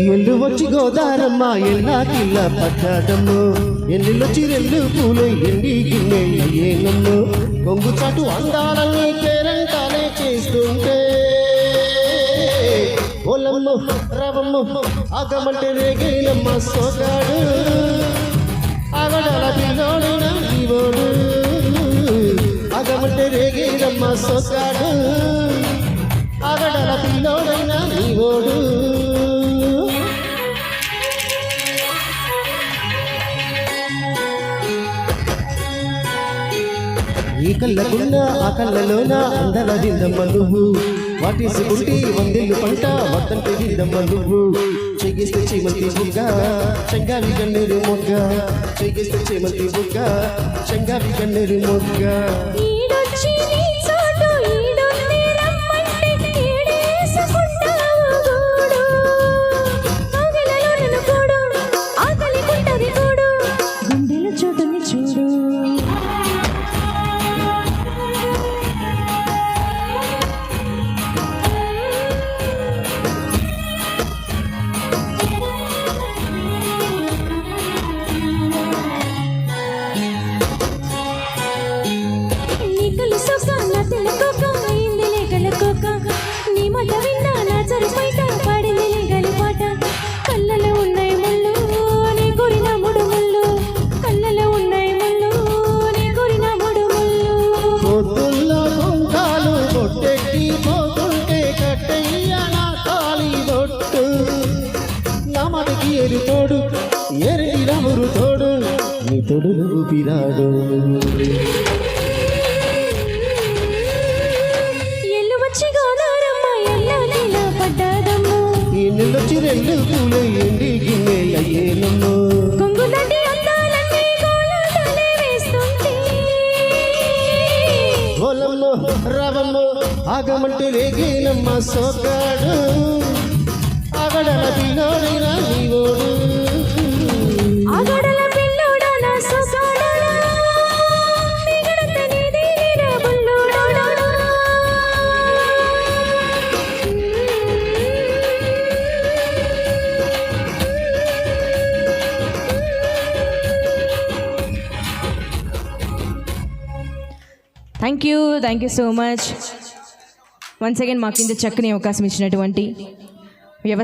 ఎల్లు వచ్చి గోదారమ్మ ఎల్లా కిల్ల పడ్డాదమ్ము ఎల్లులొచ్చి రెల్లు పూలు ఎండి గిన్నె అయ్యేనమ్ము కొంగు చాటు అందాలన్నీ పేరంటానే చేస్తుంటే ఓలమ్మ రవమ్మ ఆగమంటే రేగేనమ్మ సోగాడు ఆగడాల పిల్లోడిన నీవోడు ఆగమంటే రేగేనమ్మ సోగాడు ఆగడాల పిల్లోడైన నీవోడు ఈ కళ్ళకున్న ఆ కళ్ళలోన అందల దిందమ్మ నువ్వు వాటేసుకుంటే వందెళ్ళు పంట వద్దంటే దిందమ్మ నువ్వు చెగిస్తే చేమంతి బుగ్గ చెంగావి గన్నేరు మొగ్గ చెగిస్తే చేమంతి బుగ్గ చెంగావి గన్నేరు మొగ్గ తోడు ఎరటి రామురు తోడు నీ తోడు పిరాడు ఎల్లు వచ్చి గోదారమ్మ ఎల్లా పడ్డాదమ్ము ఎల్లులొచ్చి రెల్లు పూలు ఎండి గిన్నె అయ్యేనమ్ము కొంగు దాటి అందాలన్నీ గోలాటలే వేస్తుంటే ఓలమ్మ రవమ్మ ఆగమంటే రేగేనమ్మ సోగాడు ఆగడల పిల్లోడైనా నీవోడు ఆగడల పిల్లోడా నా సోగాడా నిగడత నీదేరా బుల్లోడా thank you so much once again మాకు ఇంత చక్కని అవకాశం ఇచ్చినటువంటి